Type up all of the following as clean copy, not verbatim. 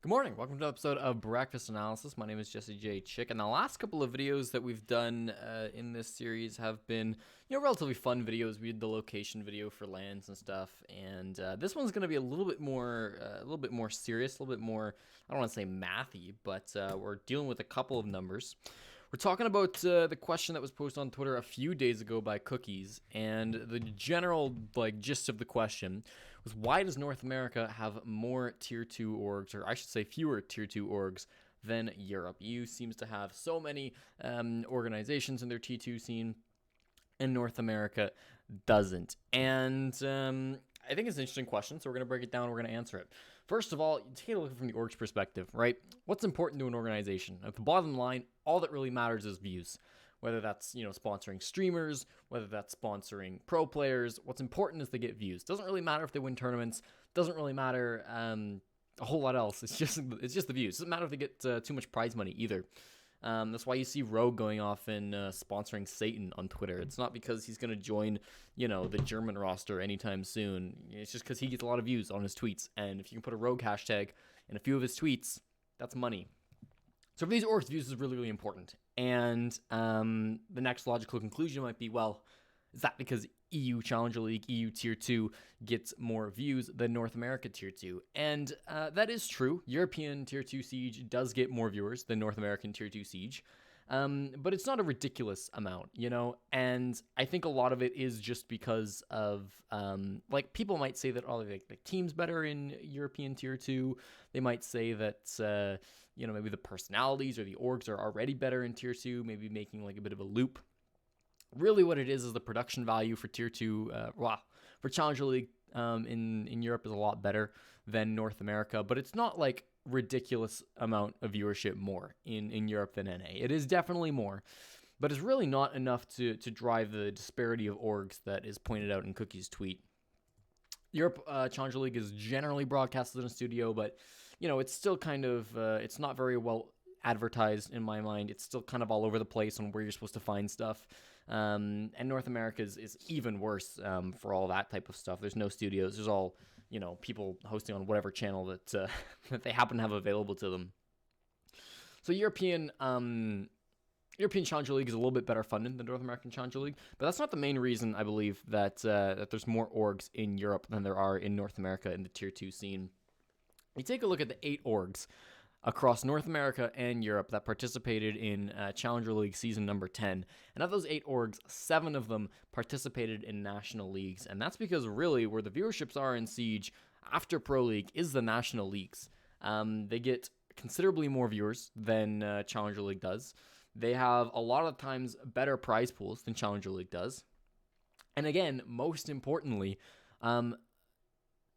Good morning. Welcome to an episode of Breakfast Analysis. My name is Jesse J. Chick, and the last couple of videos that we've done in this series have been, relatively fun videos. We did the location video for lands and stuff, and this one's going to be a little bit more serious, a little bit more. I don't want to say mathy, but we're dealing with a couple of numbers. We're talking about the question that was posted on Twitter a few days ago by Cookies, and the general gist of the question was, why does North America have more Tier 2 orgs, or I should say fewer Tier 2 orgs, than Europe? EU seems to have so many organizations in their T2 scene, and North America doesn't. And I think it's an interesting question, so we're going to break it down and we're going to answer it. First of all, take a look from the org's perspective, right? What's important to an organization? At the bottom line, all that really matters is views. Whether that's, sponsoring streamers, whether that's sponsoring pro players, what's important is they get views. Doesn't really matter if they win tournaments. Doesn't really matter a whole lot else. It's just the views. Doesn't matter if they get too much prize money either. That's why you see Rogue going off and sponsoring Satan on Twitter. It's not because he's going to join, the German roster anytime soon. It's just because he gets a lot of views on his tweets. And if you can put a Rogue hashtag in a few of his tweets, that's money. So for these orgs, views is really, really important. And the next logical conclusion might be, well, is that because EU Challenger League, EU Tier 2 gets more views than North America Tier 2? And that is true. European Tier 2 Siege does get more viewers than North American Tier 2 Siege. But it's not a ridiculous amount, And I think a lot of it is just because of, people might say that, the team's better in European Tier 2. They might say that, maybe the personalities or the orgs are already better in Tier 2, maybe making a bit of a loop. Really what it is the production value for Tier 2, for Challenger League in Europe is a lot better than North America, but it's not ridiculous amount of viewership more in Europe than NA. It is definitely more, but it's really not enough to drive the disparity of orgs that is pointed out in Cookie's tweet. Europe Challenger League is generally broadcasted in a studio, but it's still kind of it's not very well advertised in my mind. It's still kind of all over the place on where you're supposed to find stuff. And North America is even worse for all that type of stuff. There's no studios. There's all, people hosting on whatever channel that that they happen to have available to them. So European Challenger League is a little bit better funded than North American Challenger League, but that's not the main reason, I believe, that there's more orgs in Europe than there are in North America in the Tier 2 scene. You take a look at the 8 orgs across North America and Europe that participated in Challenger League season number 10. And of those 8 orgs, 7 of them participated in national leagues. And that's because really where the viewerships are in Siege after Pro League is the national leagues. They get considerably more viewers than Challenger League does. They have a lot of times better prize pools than Challenger League does. And again, most importantly,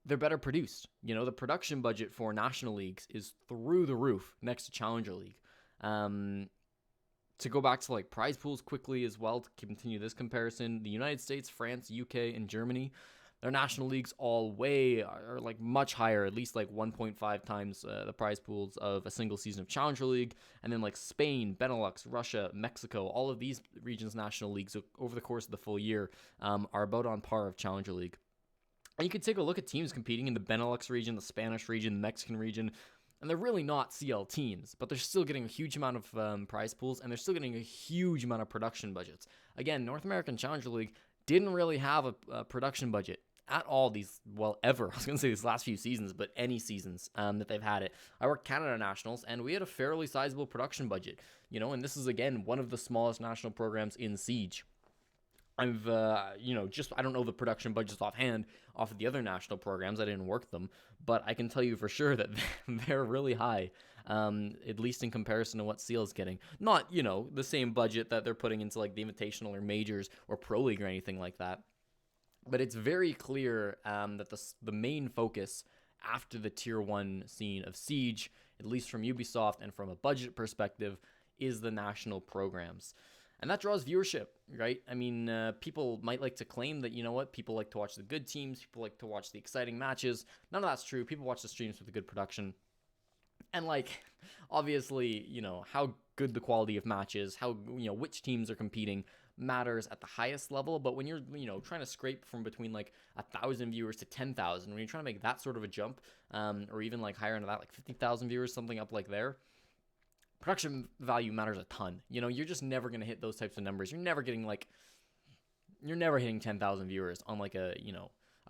they're better produced. The production budget for national leagues is through the roof next to Challenger League. To go back to prize pools quickly as well, to continue this comparison, the United States, France, UK, and Germany, their national leagues all are much higher, at least 1.5 times the prize pools of a single season of Challenger League. And then Spain, Benelux, Russia, Mexico, all of these regions' national leagues over the course of the full year are about on par of Challenger League. And you can take a look at teams competing in the Benelux region, the Spanish region, the Mexican region, and they're really not CL teams, but they're still getting a huge amount of prize pools, and they're still getting a huge amount of production budgets. Again, North American Challenger League didn't really have a production budget at all ever. I was going to say these last few seasons, but any seasons that they've had it. I worked Canada Nationals, and we had a fairly sizable production budget, and this is, again, one of the smallest national programs in Siege. I don't know the production budgets offhand off of the other national programs. I didn't work them, but I can tell you for sure that they're really high, at least in comparison to what SEAL's getting. Not, the same budget that they're putting into the Invitational or Majors or Pro League or anything like that. But it's very clear that the main focus after the Tier 1 scene of Siege, at least from Ubisoft and from a budget perspective, is the national programs. And that draws viewership, right? I mean, people might like to claim that, people like to watch the good teams, people like to watch the exciting matches. None of that's true. People watch the streams with a good production. And, obviously, how good the quality of match is, how, which teams are competing matters at the highest level, but when you're, trying to scrape from between like 1,000 viewers to 10,000, when you're trying to make that sort of a jump, or even like higher into that, like 50,000 viewers, something up like there, production value matters a ton. You're just never going to hit those types of numbers. You're never hitting 10,000 viewers on like a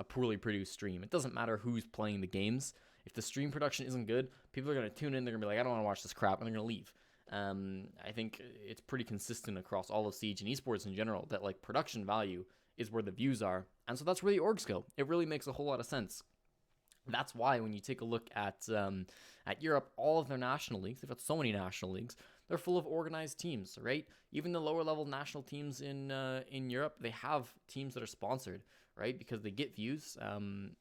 poorly produced stream. It doesn't matter who's playing the games. If the stream production isn't good, people are going to tune in. They're going to be like, I don't want to watch this crap, and they're going to leave. I think it's pretty consistent across all of Siege and esports in general that like production value is where the views are, and so that's where the orgs go. It really makes a whole lot of sense. That's why when you take a look at Europe, all of their national leagues, they've got so many national leagues, they're full of organized teams, right? Even the lower level national teams in Europe, they have teams that are sponsored, right? Because they get views,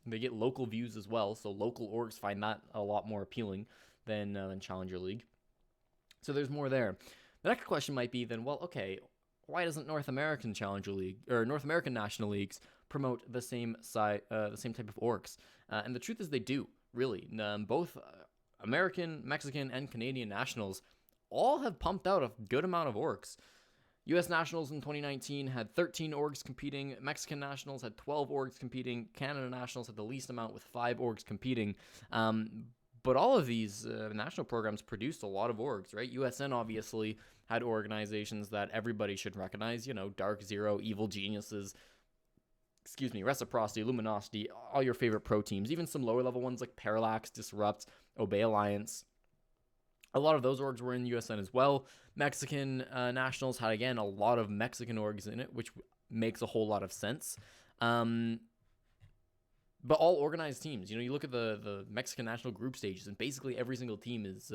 they get local views as well. So local orgs find that a lot more appealing than Challenger League. So there's more there. The next question might be then, well, okay, why doesn't North American Challenger League or North American National Leagues promote the same type of orgs? And the truth is they do, really. Both American, Mexican, and Canadian nationals all have pumped out a good amount of orgs. U.S. Nationals in 2019 had 13 orgs competing. Mexican Nationals had 12 orgs competing. Canada Nationals had the least amount with 5 orgs competing. But all of these national programs produced a lot of orgs, right? USN obviously had organizations that everybody should recognize, Dark Zero, Evil Geniuses, Reciprocity, Luminosity, all your favorite pro teams, even some lower level ones like Parallax, Disrupt, Obey Alliance. A lot of those orgs were in USN as well. Mexican Nationals had, again, a lot of Mexican orgs in it, which makes a whole lot of sense. But all organized teams. You look at the Mexican national group stages, and basically every single team is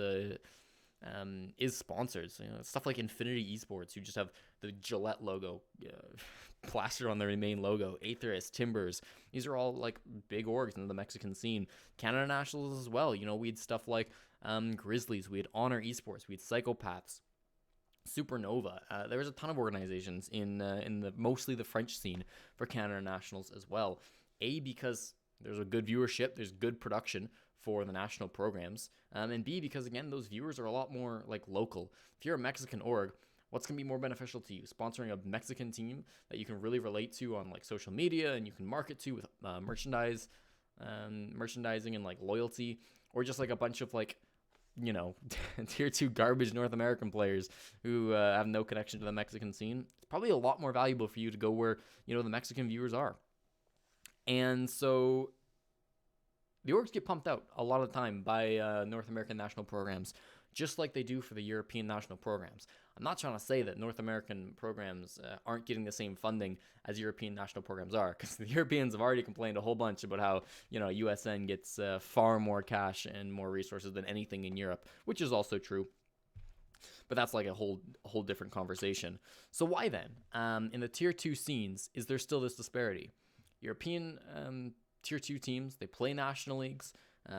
sponsored. So, stuff like Infinity Esports, who just have the Gillette logo plastered on their main logo. Aetherus, Timbers. These are all like big orgs in the Mexican scene. Canada Nationals as well. We had stuff like Grizzlies. We had Honor Esports. We had Psychopaths. Supernova. There was a ton of organizations in the mostly the French scene for Canada Nationals as well. Because there's a good viewership, there's good production for the national programs, and B, because again, those viewers are a lot more like local. If you're a Mexican org, what's going to be more beneficial to you? Sponsoring a Mexican team that you can really relate to on like social media and you can market to with merchandising and like loyalty, or just like a bunch of like tier 2 garbage North American players who have no connection to the Mexican scene. It's probably a lot more valuable for you to go where the Mexican viewers are. And so the orgs get pumped out a lot of the time by North American national programs, just like they do for the European national programs. I'm not trying to say that North American programs aren't getting the same funding as European national programs are, because the Europeans have already complained a whole bunch about how, USN gets far more cash and more resources than anything in Europe, which is also true. But that's like a whole different conversation. So why then, in the tier 2 scenes, is there still this disparity? European tier 2 teams, they play national leagues,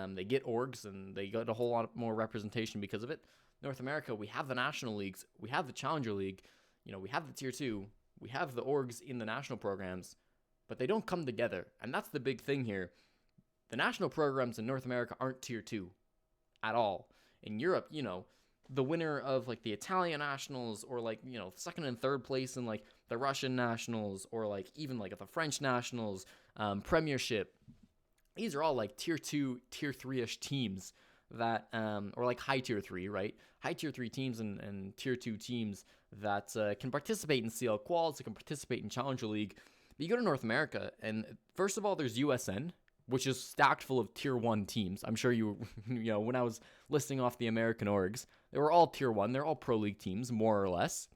they get orgs, and they get a whole lot more representation because of it. North America, we have the national leagues, we have the Challenger League, we have the tier 2, we have the orgs in the national programs, but they don't come together. And that's the big thing here. The national programs in North America aren't tier 2 at all. In Europe, the winner of like the Italian nationals, or like, second and third place in like the Russian nationals, or like even like the French nationals, Premiership, these are all like tier 2, tier 3-ish teams that, or like high tier 3, right? High tier 3 teams and tier 2 teams that can participate in CL quals, that can participate in Challenger League. But you go to North America, and first of all, there's USN, which is stacked full of tier 1 teams. I'm sure when I was listing off the American orgs, they were all tier 1. They're all pro league teams, more or less.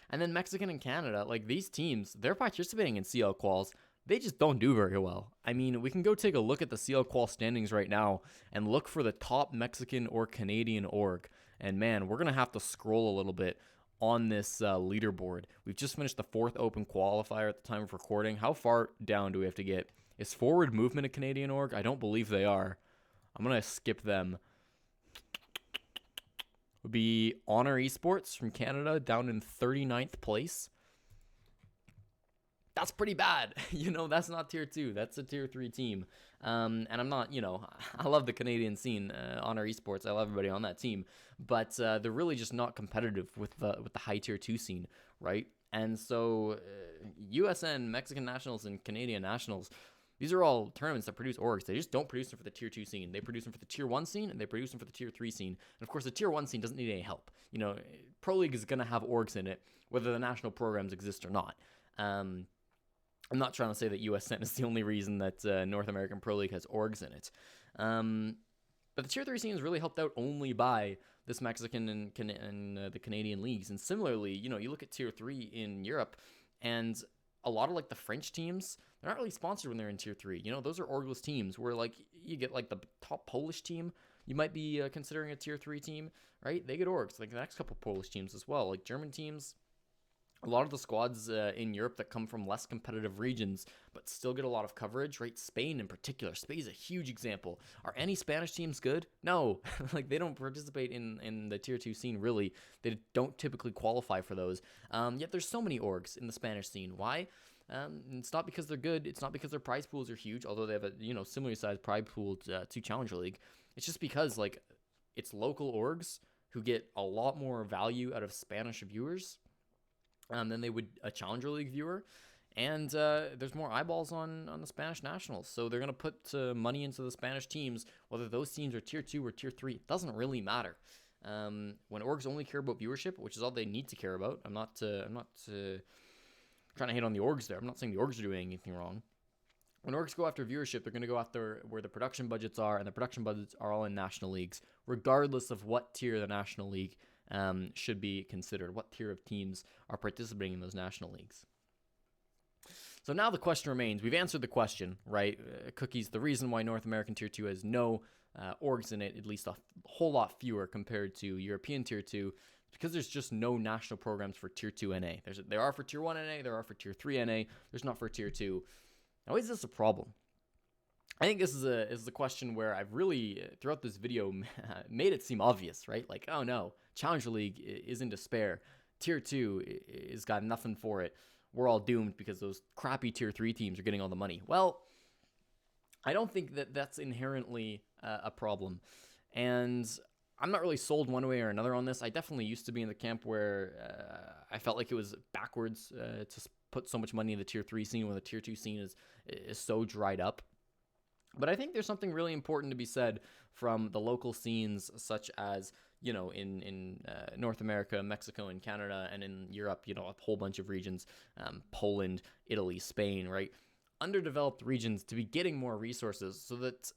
And then Mexican and Canada, like these teams, they're participating in CL quals. They just don't do very well. I mean, we can go take a look at the CL qual standings right now and look for the top Mexican or Canadian org. And man, we're going to have to scroll a little bit on this leaderboard. We've just finished the 4th open qualifier at the time of recording. How far down do we have to get? Is Forward Movement a Canadian org? I don't believe they are. I'm going to skip them. Would be Honor Esports from Canada, down in 39th place. That's pretty bad. That's not tier 2. That's a tier 3 team. And I'm not, I love the Canadian scene, Honor Esports. I love everybody on that team. But they're really just not competitive with the high tier 2 scene, right? And so USN, Mexican Nationals, and Canadian Nationals, these are all tournaments that produce orgs. They just don't produce them for the Tier 2 scene. They produce them for the Tier 1 scene, and they produce them for the Tier 3 scene. And of course, the Tier 1 scene doesn't need any help. Pro League is going to have orgs in it, whether the national programs exist or not. I'm not trying to say that USN is the only reason that North American Pro League has orgs in it. But the Tier 3 scene is really helped out only by this Mexican and the Canadian leagues. And similarly, you look at Tier 3 in Europe, and a lot of like the French teams, they're not really sponsored when they're in Tier 3. Those are orgless teams where like you get like the top Polish team, you might be considering a Tier 3 team, right? They get orgs. Like the next couple Polish teams as well, like German teams. A lot of the squads in Europe that come from less competitive regions but still get a lot of coverage, right? Spain in particular. Spain is a huge example. Are any Spanish teams good? No. Like they don't participate in the Tier 2 scene really. They don't typically qualify for those. Yet there's so many orgs in the Spanish scene. Why? It's not because they're good. It's not because their prize pools are huge, although they have a similarly sized prize pool to Challenger League. It's just because like it's local orgs who get a lot more value out of Spanish viewers than they would a Challenger League viewer. And there's more eyeballs on the Spanish nationals. So they're going to put money into the Spanish teams, whether those teams are Tier 2 or Tier 3. It doesn't really matter. When orgs only care about viewership, which is all they need to care about, I'm not trying to hate on the orgs there. I'm not saying the orgs are doing anything wrong. When orgs go after viewership, they're going to go after where the production budgets are, and the production budgets are all in national leagues, regardless of what tier the national league should be considered, what tier of teams are participating in those national leagues. So now the question remains, we've answered the question, right? Cookies, the reason why North American Tier 2 has no orgs in it, at least a whole lot fewer compared to European Tier 2, because there's just no national programs for Tier 2 NA. There are for Tier 1 NA, there are for Tier 3 NA, there's not for Tier 2. Now, is this a problem? I think this is a question where I've really, throughout this video, made it seem obvious, right? Like, oh no, Challenger League is in despair. Tier 2 has got nothing for it. We're all doomed because those crappy Tier 3 teams are getting all the money. Well, I don't think that that's inherently a problem. And I'm not really sold one way or another on this. I definitely used to be in the camp where I felt like it was backwards to put so much money in the Tier 3 scene when the Tier 2 scene is so dried up. But I think there's something really important to be said from the local scenes, such as, in North America, Mexico, and Canada, and in Europe, a whole bunch of regions, Poland, Italy, Spain, right? Underdeveloped regions to be getting more resources so that,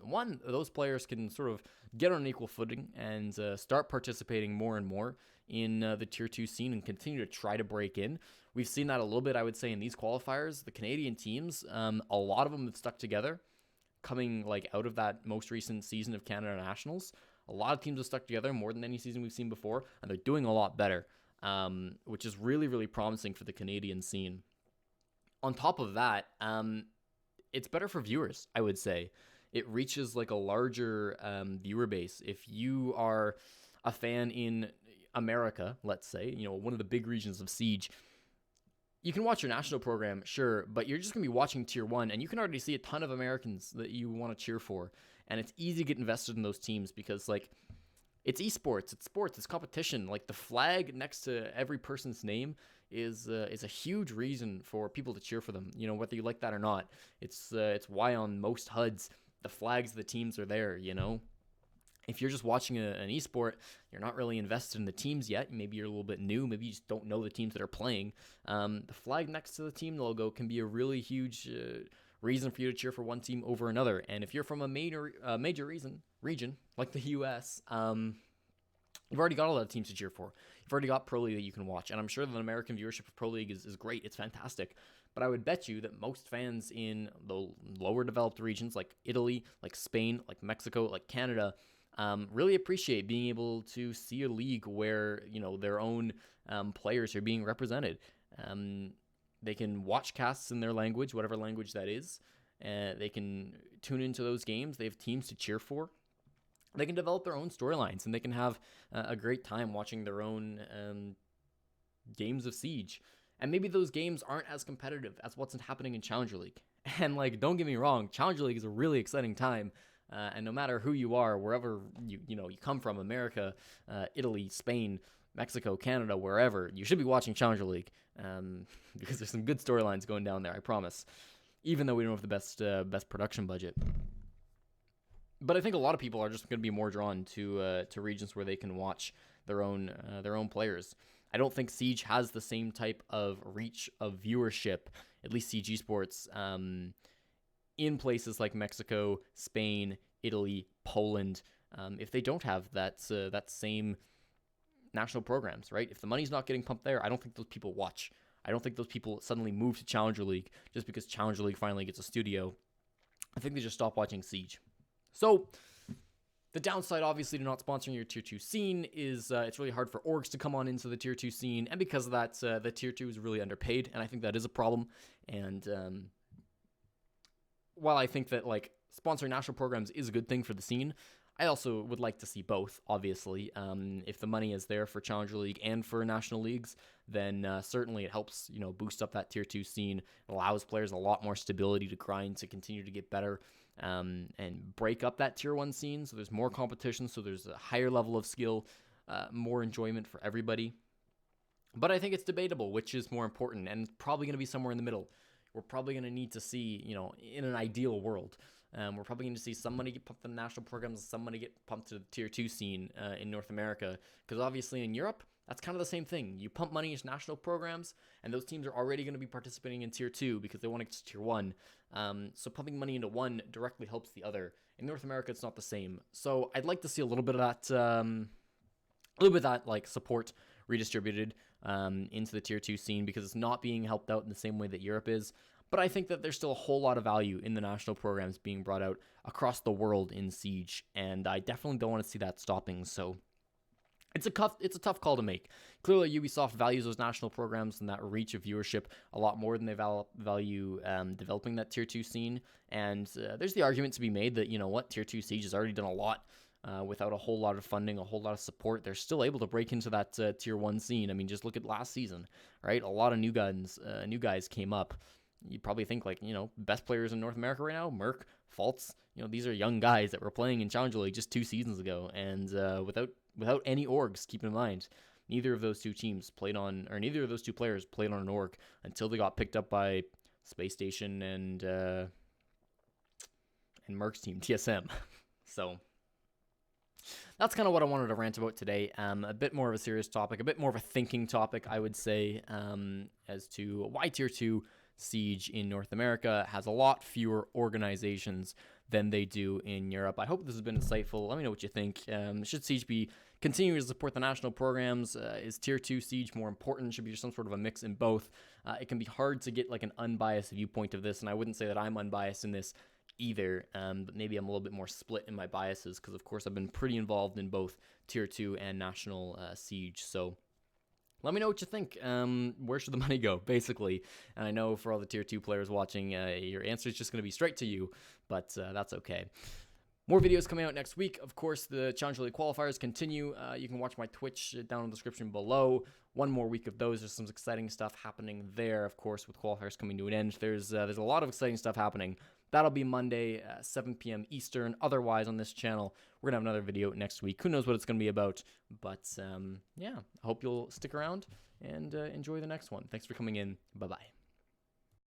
one, those players can sort of get on an equal footing and start participating more and more in the Tier 2 scene and continue to try to break in. We've seen that a little bit, I would say, in these qualifiers. The Canadian teams, a lot of them have stuck together coming like out of that most recent season of Canada Nationals. A lot of teams have stuck together more than any season we've seen before, and they're doing a lot better, which is really, really promising for the Canadian scene. On top of that, it's better for viewers, I would say. It reaches like a larger viewer base. If you are a fan in America, let's say, one of the big regions of Siege, you can watch your national program, sure, but you're just going to be watching Tier 1, and you can already see a ton of Americans that you want to cheer for. And it's easy to get invested in those teams because, like, it's esports, it's sports, it's competition. Like, the flag next to every person's name is a huge reason for people to cheer for them, whether you like that or not. It's why on most HUDs, the flags of the teams are there, If you're just watching an esport, you're not really invested in the teams yet. Maybe you're a little bit new. Maybe you just don't know the teams that are playing. The flag next to the team logo can be a really huge reason for you to cheer for one team over another. And if you're from a major region like the U.S., you've already got a lot of teams to cheer for. You've already got Pro League that you can watch. And I'm sure that American viewership of Pro League is great. It's fantastic. But I would bet you that most fans in the lower developed regions like Italy, like Spain, like Mexico, like Canada, really appreciate being able to see a league where, their own players are being represented. They can watch casts in their language, whatever language that is. They can tune into those games. They have teams to cheer for. They can develop their own storylines, and they can have a great time watching their own games of Siege. And maybe those games aren't as competitive as what's happening in Challenger League. And, don't get me wrong, Challenger League is a really exciting time. And no matter who you are, wherever you come from, America, Italy, Spain, Mexico, Canada, wherever, you should be watching Challenger League, because there's some good storylines going down there, I promise, even though we don't have the best production budget. But I think a lot of people are just going to be more drawn to regions where they can watch their own players. I don't think Siege has the same type of reach of viewership, at least CG Sports, in places like Mexico, Spain, Italy, Poland. If they don't have that same national programs, right? If the money's not getting pumped there, I don't think those people watch. I don't think those people suddenly move to Challenger League just because Challenger League finally gets a studio. I think they just stop watching Siege. So the downside, obviously, to not sponsoring your Tier 2 scene is it's really hard for orgs to come on into the Tier 2 scene, and because of that, the Tier 2 is really underpaid, and I think that is a problem. And while I think that like sponsoring national programs is a good thing for the scene, I also would like to see both, obviously. If the money is there for Challenger League and for national leagues, then certainly it helps, boost up that Tier 2 scene. It allows players a lot more stability to grind, to continue to get better, and break up that Tier 1 scene. So there's more competition, so there's a higher level of skill, more enjoyment for everybody. But I think it's debatable which is more important, and it's probably going to be somewhere in the middle. We're probably going to need to see, in an ideal world, we're probably going to see some money get pumped to the national programs, some money get pumped to the Tier 2 scene in North America. Because obviously in Europe, that's kind of the same thing. You pump money into national programs, and those teams are already going to be participating in Tier 2 because they want to get to Tier 1. So pumping money into one directly helps the other. In North America, it's not the same. So I'd like to see a little bit of that, like support redistributed into the Tier 2 scene, because it's not being helped out in the same way that Europe is. But I think that there's still a whole lot of value in the national programs being brought out across the world in Siege, and I definitely don't want to see that stopping. So it's a tough call to make. Clearly, Ubisoft values those national programs and that reach of viewership a lot more than they value developing that Tier 2 scene. And there's the argument to be made that, Tier 2 Siege has already done a lot without a whole lot of funding, a whole lot of support. They're still able to break into that Tier 1 scene. I mean, just look at last season, right? A lot of new guys came up. You probably think best players in North America right now, Merc, Faults, these are young guys that were playing in Challenger League just 2 seasons ago, and without any orgs, keep in mind, neither of those two players played on an org until they got picked up by Space Station and Merc's team, TSM. So that's kind of what I wanted to rant about today. A bit more of a serious topic, a bit more of a thinking topic, I would say, as to why Tier 2 Siege in North America has a lot fewer organizations than they do in Europe. I hope this has been insightful. Let me know what you think. Should Siege be continuing to support the national programs? Is Tier 2 Siege more important? Should be some sort of a mix in both. It can be hard to get like an unbiased viewpoint of this, and I wouldn't say that I'm unbiased in this either, but maybe I'm a little bit more split in my biases because, of course, I've been pretty involved in both Tier 2 and national Siege. So let me know what you think. Where should the money go, basically? And I know for all the Tier 2 players watching, your answer is just going to be straight to you, but that's okay. More videos coming out next week. Of course, the Challenger League qualifiers continue. You can watch my Twitch down in the description below. One more week of those. There's some exciting stuff happening there, of course, with qualifiers coming to an end. There's a lot of exciting stuff happening. That'll be Monday, 7 p.m. Eastern. Otherwise, on this channel, we're going to have another video next week. Who knows what it's going to be about? But, yeah, I hope you'll stick around and enjoy the next one. Thanks for coming in. Bye-bye.